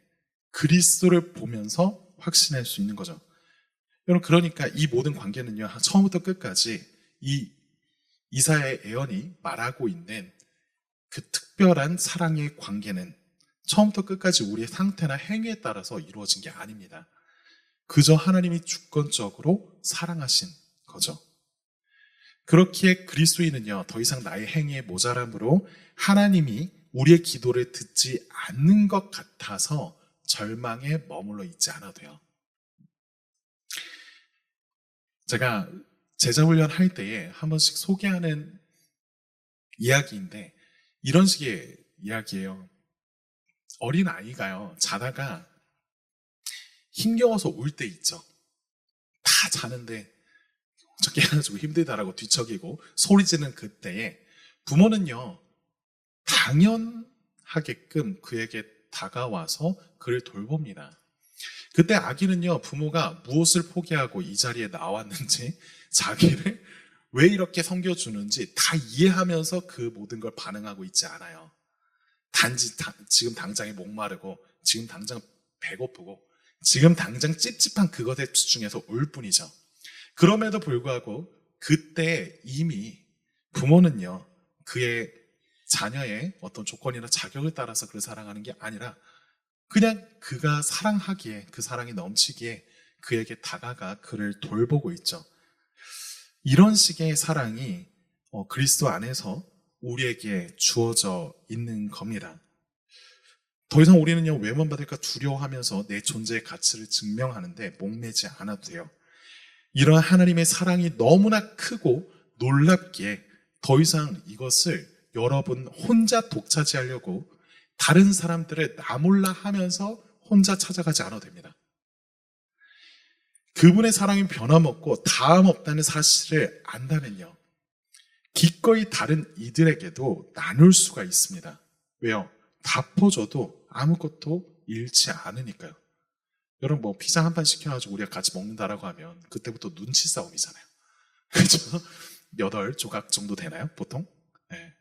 그리스도를 보면서 확신할 수 있는 거죠. 여러분, 그러니까 이 모든 관계는요, 처음부터 끝까지 이 이사야의 예언이 말하고 있는 그 특별한 사랑의 관계는 처음부터 끝까지 우리의 상태나 행위에 따라서 이루어진 게 아닙니다. 그저 하나님이 주권적으로 사랑하신 거죠. 그렇기에 그리스도인은요, 더 이상 나의 행위의 모자람으로 하나님이 우리의 기도를 듣지 않는 것 같아서 절망에 머물러 있지 않아도 돼요. 제가 제자훈련 할 때에 한 번씩 소개하는 이야기인데 이런 식의 이야기예요. 어린 아이가요, 자다가 힘겨워서 울 때 있죠. 다 자는데 저 깨가지고 힘들다라고 뒤척이고 소리 지르는 그때에 부모는요, 당연하게끔 그에게 다가와서 그를 돌봅니다. 그때 아기는요, 부모가 무엇을 포기하고 이 자리에 나왔는지, 자기를 왜 이렇게 섬겨주는지 다 이해하면서 그 모든 걸 반응하고 있지 않아요. 단지 지금 당장에 목마르고 지금 당장 배고프고 지금 당장 찝찝한 그것에 집중해서 울 뿐이죠. 그럼에도 불구하고 그때 이미 부모는요, 그의 자녀의 어떤 조건이나 자격을 따라서 그를 사랑하는 게 아니라 그냥 그가 사랑하기에, 그 사랑이 넘치기에 그에게 다가가 그를 돌보고 있죠. 이런 식의 사랑이 그리스도 안에서 우리에게 주어져 있는 겁니다. 더 이상 우리는요, 외면받을까 두려워하면서 내 존재의 가치를 증명하는데 목매지 않아도 돼요. 이러한 하나님의 사랑이 너무나 크고 놀랍기에 더 이상 이것을 여러분 혼자 독차지하려고 다른 사람들을 나 몰라 하면서 혼자 찾아가지 않아도 됩니다. 그분의 사랑이 변함없고 다함없다는 사실을 안다면요, 기꺼이 다른 이들에게도 나눌 수가 있습니다. 왜요? 다 퍼줘도 아무것도 잃지 않으니까요. 여러분, 뭐 피자 한 판 시켜가지고 우리가 같이 먹는다라고 하면 그때부터 눈치 싸움이잖아요. 그렇죠? 8조각 정도 되나요? 보통? 네.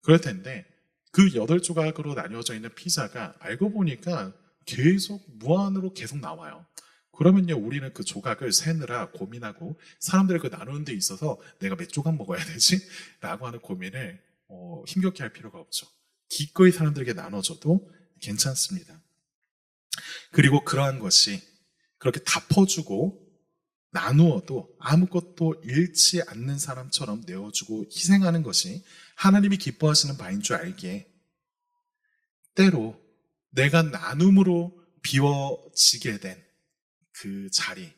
그럴 텐데 그 8조각으로 나뉘어져 있는 피자가 알고 보니까 계속 무한으로 계속 나와요. 그러면요, 우리는 그 조각을 세느라 고민하고 사람들을 그 나누는 데 있어서 내가 몇 조각 먹어야 되지? 라고 하는 고민을 힘겹게 할 필요가 없죠. 기꺼이 사람들에게 나눠줘도 괜찮습니다. 그리고 그러한 것이 그렇게 다 퍼주고 나누어도 아무것도 잃지 않는 사람처럼 내어주고 희생하는 것이 하나님이 기뻐하시는 바인 줄 알기에 때로 내가 나눔으로 비워지게 된 그 자리,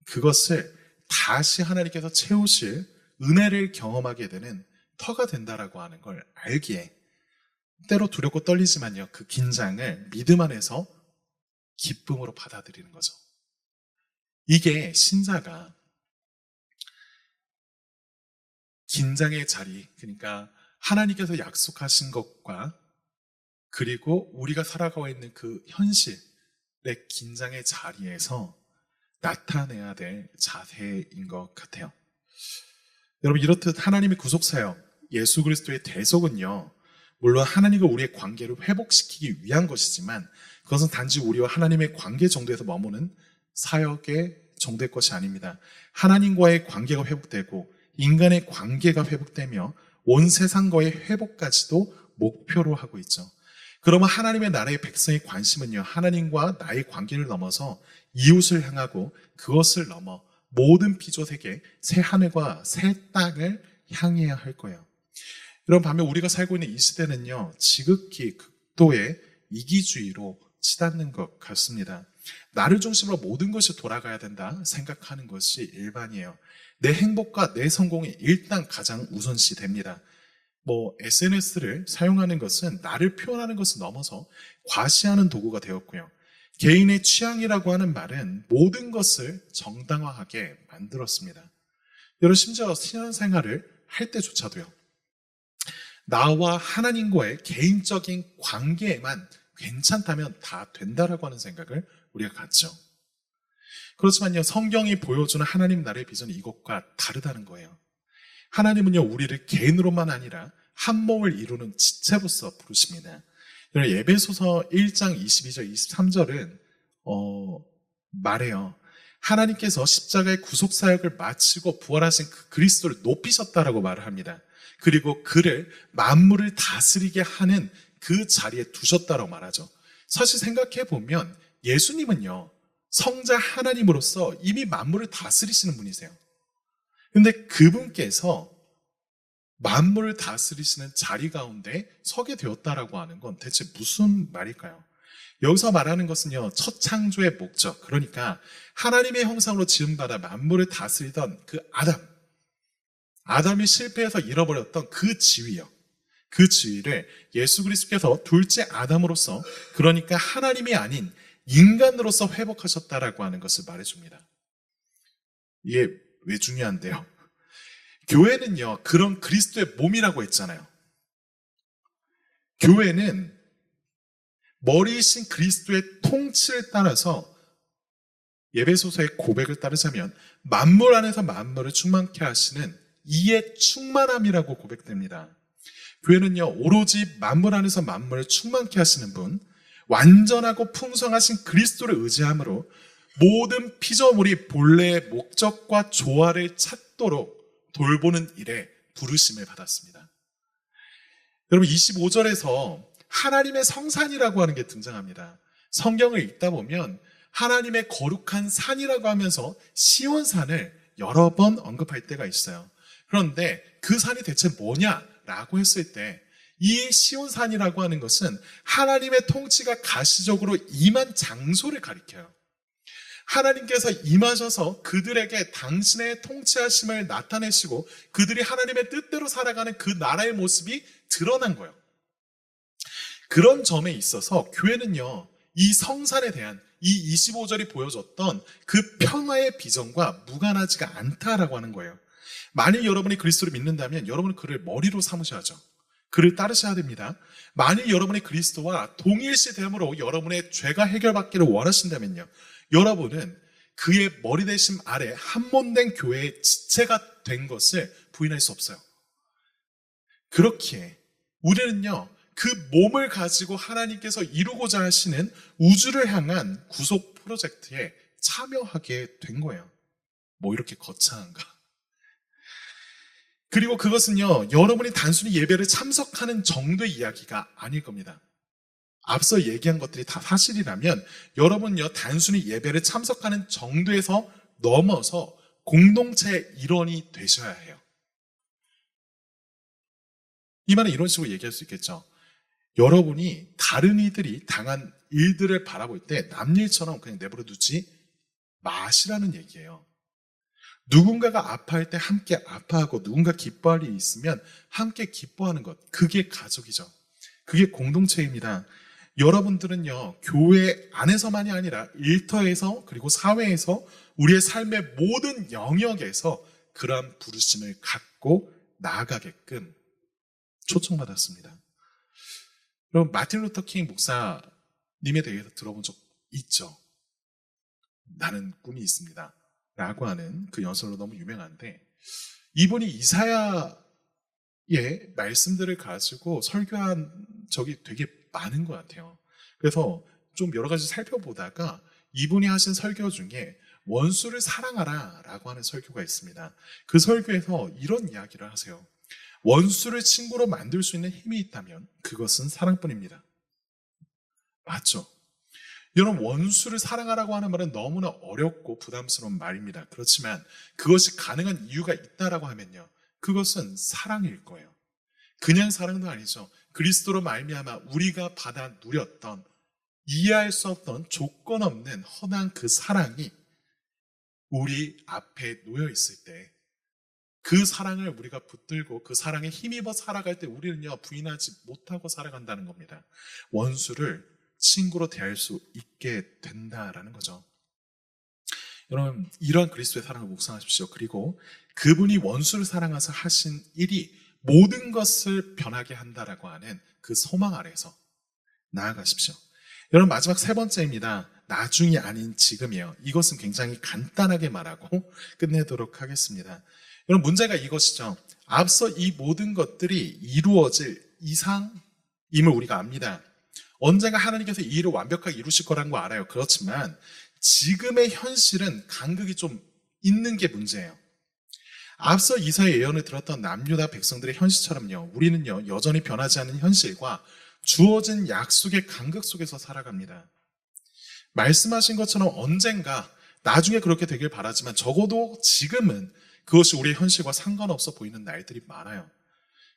그것을 다시 하나님께서 채우실 은혜를 경험하게 되는 터가 된다라고 하는 걸 알기에 때로 두렵고 떨리지만요, 그 긴장을 믿음 안에서 기쁨으로 받아들이는 거죠. 이게 신자가 긴장의 자리, 그러니까 하나님께서 약속하신 것과 그리고 우리가 살아가고 있는 그 현실의 긴장의 자리에서 나타내야 될 자세인 것 같아요. 여러분, 이렇듯 하나님의 구속사역, 예수 그리스도의 대속은요, 물론 하나님과 우리의 관계를 회복시키기 위한 것이지만 그것은 단지 우리와 하나님의 관계 정도에서 머무는 사역의 정도의 것이 아닙니다. 하나님과의 관계가 회복되고 인간의 관계가 회복되며 온 세상과의 회복까지도 목표로 하고 있죠. 그러면 하나님의 나라의 백성의 관심은요, 하나님과 나의 관계를 넘어서 이웃을 향하고 그것을 넘어 모든 피조세계 새 하늘과 새 땅을 향해야 할 거예요. 여러분, 반면 우리가 살고 있는 이 시대는요, 지극히 극도의 이기주의로 치닫는 것 같습니다. 나를 중심으로 모든 것이 돌아가야 된다 생각하는 것이 일반이에요. 내 행복과 내 성공이 일단 가장 우선시 됩니다. SNS를 사용하는 것은 나를 표현하는 것을 넘어서 과시하는 도구가 되었고요. 개인의 취향이라고 하는 말은 모든 것을 정당화하게 만들었습니다. 여러분, 심지어 신앙생활을 할 때조차도요, 나와 하나님과의 개인적인 관계에만 괜찮다면 다 된다라고 하는 생각을 우리가 갖죠. 그렇지만요, 성경이 보여주는 하나님 나라의 비전은 이것과 다르다는 거예요. 하나님은요, 우리를 개인으로만 아니라 한 몸을 이루는 지체로서 부르십니다. 에베소서 1장 22절 23절은 말해요. 하나님께서 십자가의 구속사역을 마치고 부활하신 그 그리스도를 높이셨다라고 말을 합니다. 그리고 그를 만물을 다스리게 하는 그 자리에 두셨다라고 말하죠. 사실 생각해 보면 예수님은요, 성자 하나님으로서 이미 만물을 다스리시는 분이세요. 근데 그분께서 만물을 다스리시는 자리 가운데 서게 되었다라고 하는 건 대체 무슨 말일까요? 여기서 말하는 것은요, 첫 창조의 목적, 그러니까 하나님의 형상으로 지음받아 만물을 다스리던 그 아담이 실패해서 잃어버렸던 그 지위요. 그 지위를 예수 그리스도께서 둘째 아담으로서, 그러니까 하나님이 아닌 인간으로서 회복하셨다라고 하는 것을 말해줍니다. 이게 왜 중요한데요? 교회는요, 그런 그리스도의 몸이라고 했잖아요. 교회는 머리이신 그리스도의 통치를 따라서, 에베소서의 고백을 따르자면 만물 안에서 만물을 충만케 하시는 이의 충만함이라고 고백됩니다. 교회는요, 오로지 만물 안에서 만물을 충만케 하시는 분, 완전하고 풍성하신 그리스도를 의지함으로 모든 피조물이 본래의 목적과 조화를 찾도록 돌보는 일에 부르심을 받았습니다. 여러분, 25절에서 하나님의 성산이라고 하는 게 등장합니다. 성경을 읽다 보면 하나님의 거룩한 산이라고 하면서 시온산을 여러 번 언급할 때가 있어요. 그런데 그 산이 대체 뭐냐라고 했을 때, 이 시온산이라고 하는 것은 하나님의 통치가 가시적으로 임한 장소를 가리켜요. 하나님께서 임하셔서 그들에게 당신의 통치하심을 나타내시고 그들이 하나님의 뜻대로 살아가는 그 나라의 모습이 드러난 거예요. 그런 점에 있어서 교회는요, 이 성산에 대한 이 25절이 보여줬던 그 평화의 비전과 무관하지가 않다라고 하는 거예요. 만일 여러분이 그리스도를 믿는다면 여러분은 그를 머리로 삼으셔야죠. 그를 따르셔야 됩니다. 만일 여러분이 그리스도와 동일시됨으로 여러분의 죄가 해결받기를 원하신다면요, 여러분은 그의 머리 대심 아래 한몸된 교회의 지체가 된 것을 부인할 수 없어요. 그렇기에 우리는요, 그 몸을 가지고 하나님께서 이루고자 하시는 우주를 향한 구속 프로젝트에 참여하게 된 거예요. 뭐 이렇게 거창한가? 그리고 그것은요, 여러분이 단순히 예배를 참석하는 정도의 이야기가 아닐 겁니다. 앞서 얘기한 것들이 다 사실이라면 여러분요, 단순히 예배를 참석하는 정도에서 넘어서 공동체의 일원이 되셔야 해요. 이 말은 이런 식으로 얘기할 수 있겠죠. 여러분이 다른 이들이 당한 일들을 바라볼 때 남일처럼 그냥 내버려 두지 마시라는 얘기예요. 누군가가 아파할 때 함께 아파하고 누군가 기뻐할 일이 있으면 함께 기뻐하는 것. 그게 가족이죠. 그게 공동체입니다. 여러분들은요, 교회 안에서만이 아니라 일터에서 그리고 사회에서 우리의 삶의 모든 영역에서 그러한 부르심을 갖고 나아가게끔 초청받았습니다. 여러분, 마틴 루터 킹 목사님에 대해서 들어본 적 있죠? 나는 꿈이 있습니다. 라고 하는 그 연설로 너무 유명한데, 이분이 이사야의 말씀들을 가지고 설교한 적이 되게 많은 것 같아요. 그래서 좀 여러 가지 살펴보다가 이분이 하신 설교 중에 원수를 사랑하라 라고 하는 설교가 있습니다. 그 설교에서 이런 이야기를 하세요. 원수를 친구로 만들 수 있는 힘이 있다면 그것은 사랑뿐입니다. 맞죠? 여러분, 원수를 사랑하라고 하는 말은 너무나 어렵고 부담스러운 말입니다. 그렇지만 그것이 가능한 이유가 있다라고 하면요, 그것은 사랑일 거예요. 그냥 사랑도 아니죠. 그리스도로 말미암아 우리가 받아 누렸던, 이해할 수 없던 조건 없는 허난 그 사랑이 우리 앞에 놓여 있을 때, 그 사랑을 우리가 붙들고 그 사랑에 힘입어 살아갈 때 우리는요, 부인하지 못하고 살아간다는 겁니다. 원수를 친구로 대할 수 있게 된다라는 거죠. 여러분, 이러한 그리스도의 사랑을 묵상하십시오. 그리고 그분이 원수를 사랑하사 하신 일이 모든 것을 변하게 한다라고 하는 그 소망 아래에서 나아가십시오. 여러분, 마지막 세 번째입니다. 나중이 아닌 지금이에요. 이것은 굉장히 간단하게 말하고 끝내도록 하겠습니다. 여러분, 문제가 이것이죠. 앞서 이 모든 것들이 이루어질 이상임을 우리가 압니다. 언젠가 하나님께서 이 일을 완벽하게 이루실 거라는 거 알아요. 그렇지만 지금의 현실은 간극이 좀 있는 게 문제예요. 앞서 이사의 예언을 들었던 남유다 백성들의 현실처럼요, 우리는요, 여전히 변하지 않는 현실과 주어진 약속의 간극 속에서 살아갑니다. 말씀하신 것처럼 언젠가 나중에 그렇게 되길 바라지만 적어도 지금은 그것이 우리의 현실과 상관없어 보이는 날들이 많아요.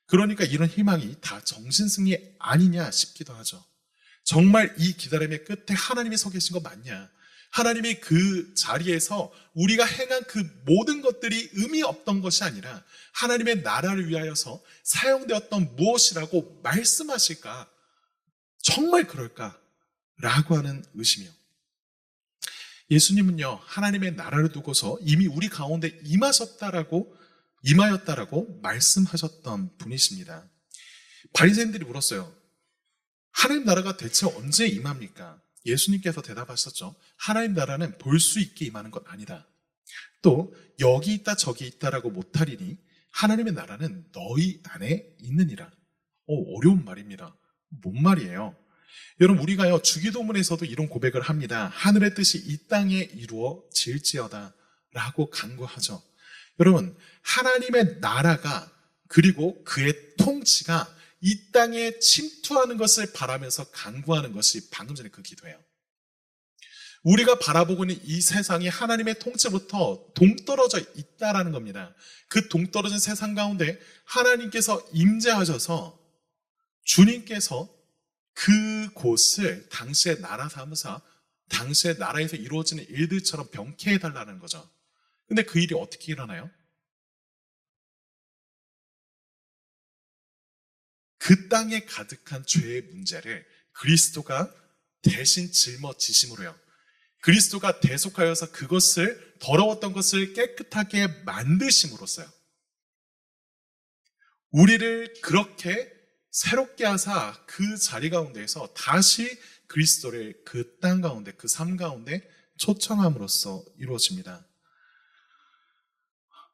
그러니까 이런 희망이 다 정신승리 아니냐 싶기도 하죠. 정말 이 기다림의 끝에 하나님이 서 계신 거 맞냐? 하나님이 그 자리에서 우리가 행한 그 모든 것들이 의미 없던 것이 아니라 하나님의 나라를 위하여서 사용되었던 무엇이라고 말씀하실까? 정말 그럴까? 라고 하는 의심이요. 예수님은요, 하나님의 나라를 두고서 이미 우리 가운데 임하였다라고 말씀하셨던 분이십니다. 바리새인들이 물었어요. 하나님 나라가 대체 언제 임합니까? 예수님께서 대답하셨죠. 하나님 나라는 볼 수 있게 임하는 것 아니다. 또 여기 있다 저기 있다라고 못하리니 하나님의 나라는 너희 안에 있느니라. 어려운 말입니다. 뭔 말이에요? 여러분, 우리가요, 주기도문에서도 이런 고백을 합니다. 하늘의 뜻이 이 땅에 이루어질지어다 라고 간구하죠. 여러분, 하나님의 나라가 그리고 그의 통치가 이 땅에 침투하는 것을 바라면서 간구하는 것이 방금 전에 그 기도예요. 우리가 바라보고 있는 이 세상이 하나님의 통치부터 동떨어져 있다라는 겁니다. 그 동떨어진 세상 가운데 하나님께서 임재하셔서 주님께서 그곳을 당시의 나라 삼으사 당시의 나라에서 이루어지는 일들처럼 병쾌해달라는 거죠. 근데 그 일이 어떻게 일어나요? 그 땅에 가득한 죄의 문제를 그리스도가 대신 짊어지심으로요. 그리스도가 대속하여서 그것을, 더러웠던 것을 깨끗하게 만드심으로써요. 우리를 그렇게 새롭게 하사 그 자리 가운데에서 다시 그리스도를 그 땅 가운데, 그 삶 가운데 초청함으로써 이루어집니다.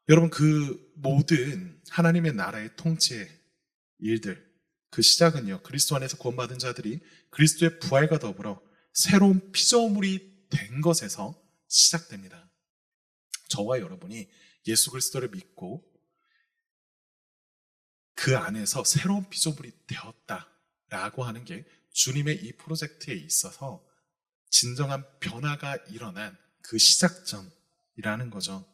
여러분, 그 모든 하나님의 나라의 통치의 일들, 그 시작은요, 그리스도 안에서 구원받은 자들이 그리스도의 부활과 더불어 새로운 피조물이 된 것에서 시작됩니다. 저와 여러분이 예수 그리스도를 믿고 그 안에서 새로운 피조물이 되었다라고 하는 게 주님의 이 프로젝트에 있어서 진정한 변화가 일어난 그 시작점이라는 거죠.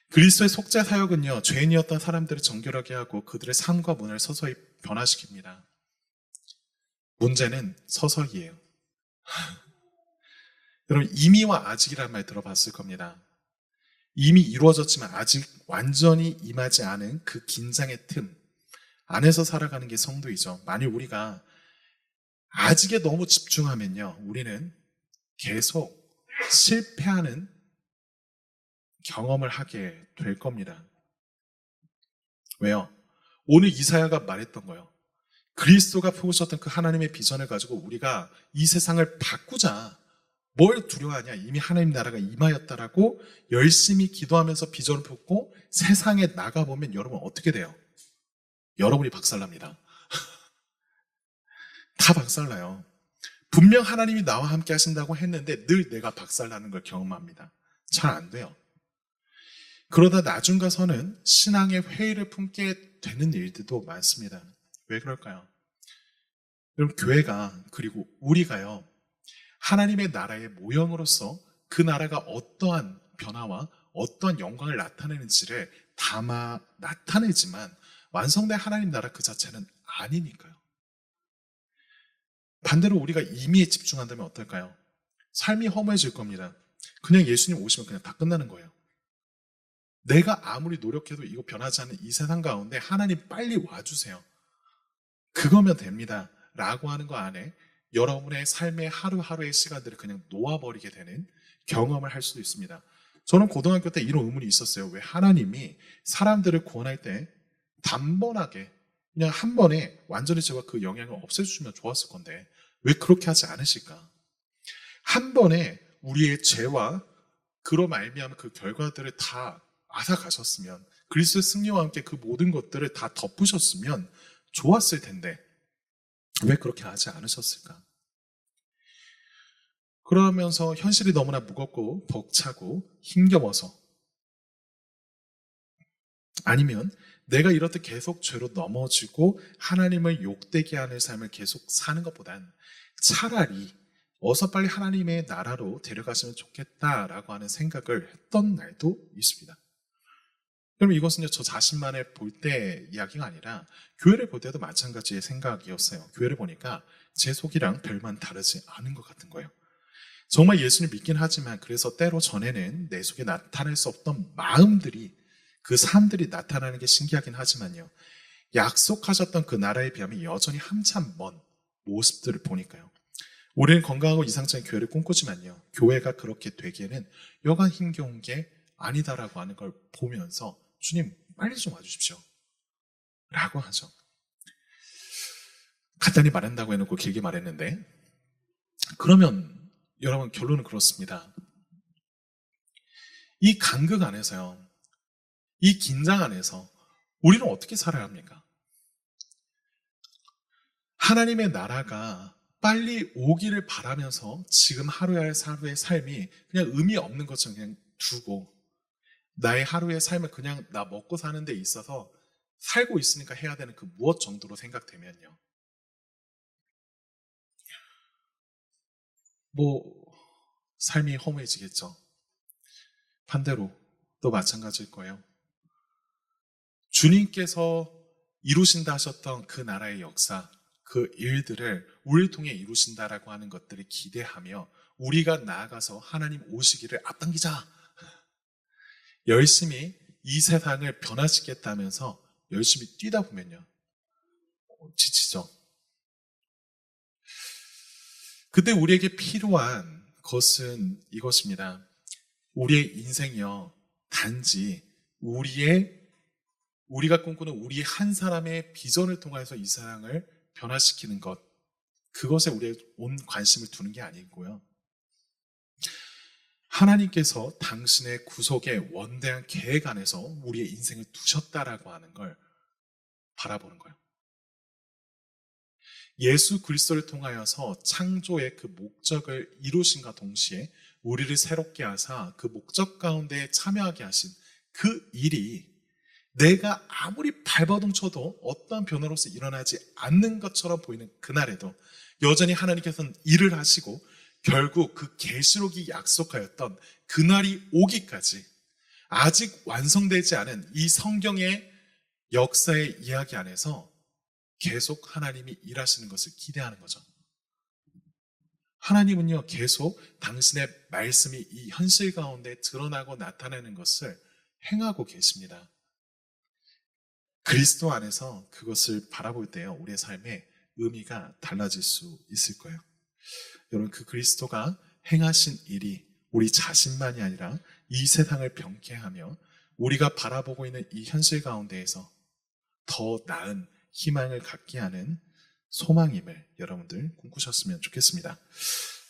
그리스도의 속죄 사역은요, 죄인이었던 사람들을 정결하게 하고 그들의 삶과 문화를 서서히 변화시킵니다. 문제는 서서히예요. 여러분, 이미와 아직이라는 말 들어봤을 겁니다. 이미 이루어졌지만 아직 완전히 임하지 않은 그 긴장의 틈 안에서 살아가는 게 성도이죠. 만일 우리가 아직에 너무 집중하면요, 우리는 계속 실패하는 경험을 하게 될 겁니다. 왜요? 오늘 이사야가 말했던 거예요. 그리스도가 품으셨던 그 하나님의 비전을 가지고 우리가 이 세상을 바꾸자. 뭘 두려워하냐? 이미 하나님 나라가 임하였다라고 열심히 기도하면서 비전을 품고 세상에 나가보면 여러분 어떻게 돼요? 여러분이 박살납니다. 다 박살나요. 분명 하나님이 나와 함께 하신다고 했는데 늘 내가 박살나는 걸 경험합니다. 잘 안 돼요. 그러다 나중 가서는 신앙의 회의를 품게 되는 일들도 많습니다. 왜 그럴까요? 여러분, 교회가, 그리고 우리가요, 하나님의 나라의 모형으로서 그 나라가 어떠한 변화와 어떠한 영광을 나타내는지를 담아 나타내지만 완성된 하나님 나라 그 자체는 아니니까요. 반대로 우리가 임의에 집중한다면 어떨까요? 삶이 허무해질 겁니다. 그냥 예수님 오시면 그냥 다 끝나는 거예요. 내가 아무리 노력해도 이거 변하지 않는 이 세상 가운데 하나님 빨리 와주세요. 그거면 됩니다. 라고 하는 거 안에 여러분의 삶의 하루하루의 시간들을 그냥 놓아버리게 되는 경험을 할 수도 있습니다. 저는 고등학교 때 이런 의문이 있었어요. 왜 하나님이 사람들을 구원할 때 단번하게 그냥 한 번에 완전히 제가 그 영향을 없애주시면 좋았을 건데 왜 그렇게 하지 않으실까? 한 번에 우리의 죄와 그로 말미암은 그 결과들을 다 앗아가셨으면 그리스도의 승리와 함께 그 모든 것들을 다 덮으셨으면 좋았을 텐데 왜 그렇게 하지 않으셨을까? 그러면서 현실이 너무나 무겁고 벅차고 힘겨워서 아니면 내가 이렇듯 계속 죄로 넘어지고 하나님을 욕되게 하는 삶을 계속 사는 것보단 차라리 어서 빨리 하나님의 나라로 데려가시면 좋겠다라고 하는 생각을 했던 날도 있습니다. 그럼 이것은 저 자신만을 볼 때 이야기가 아니라 교회를 볼 때도 마찬가지의 생각이었어요. 교회를 보니까 제 속이랑 별반 다르지 않은 것 같은 거예요. 정말 예수를 믿긴 하지만 그래서 때로 전에는 내 속에 나타낼 수 없던 마음들이 그 삶들이 나타나는 게 신기하긴 하지만요. 약속하셨던 그 나라에 비하면 여전히 한참 먼 모습들을 보니까요. 우리는 건강하고 이상적인 교회를 꿈꾸지만요. 교회가 그렇게 되기에는 여간 힘겨운 게 아니다라고 하는 걸 보면서 주님 빨리 좀 와주십시오. 라고 하죠. 간단히 말한다고 해놓고 길게 말했는데 그러면 여러분 결론은 그렇습니다. 이 간극 안에서요. 이 긴장 안에서 우리는 어떻게 살아야 합니까? 하나님의 나라가 빨리 오기를 바라면서 지금 하루의 삶이 그냥 의미 없는 것처럼 그냥 두고 나의 하루의 삶을 그냥 나 먹고 사는 데 있어서 살고 있으니까 해야 되는 그 무엇 정도로 생각되면요. 삶이 허무해지겠죠. 반대로 또 마찬가지일 거예요. 주님께서 이루신다 하셨던 그 나라의 역사, 그 일들을 우리를 통해 이루신다라고 하는 것들을 기대하며 우리가 나아가서 하나님 오시기를 앞당기자. 열심히 이 세상을 변화시켰다면서 열심히 뛰다 보면요. 지치죠. 그때 우리에게 필요한 것은 이것입니다. 우리의 인생이요. 단지 우리가 꿈꾸는 우리 한 사람의 비전을 통해서 이 세상을 변화시키는 것. 그것에 우리의 온 관심을 두는 게 아니고요. 하나님께서 당신의 구속의 원대한 계획 안에서 우리의 인생을 두셨다라고 하는 걸 바라보는 거예요. 예수 그리스도를 통하여서 창조의 그 목적을 이루신과 동시에 우리를 새롭게 하사 그 목적 가운데 참여하게 하신 그 일이 내가 아무리 발버둥 쳐도 어떠한 변화로서 일어나지 않는 것처럼 보이는 그날에도 여전히 하나님께서는 일을 하시고 결국 그 계시록이 약속하였던 그날이 오기까지 아직 완성되지 않은 이 성경의 역사의 이야기 안에서 계속 하나님이 일하시는 것을 기대하는 거죠. 하나님은요, 계속 당신의 말씀이 이 현실 가운데 드러나고 나타나는 것을 행하고 계십니다. 그리스도 안에서 그것을 바라볼 때요, 우리의 삶의 의미가 달라질 수 있을 거예요. 여러분, 그 그리스도가 행하신 일이 우리 자신만이 아니라 이 세상을 병케하며 우리가 바라보고 있는 이 현실 가운데에서 더 나은 희망을 갖게 하는 소망임을 여러분들 꿈꾸셨으면 좋겠습니다.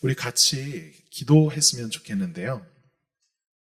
우리 같이 기도했으면 좋겠는데요.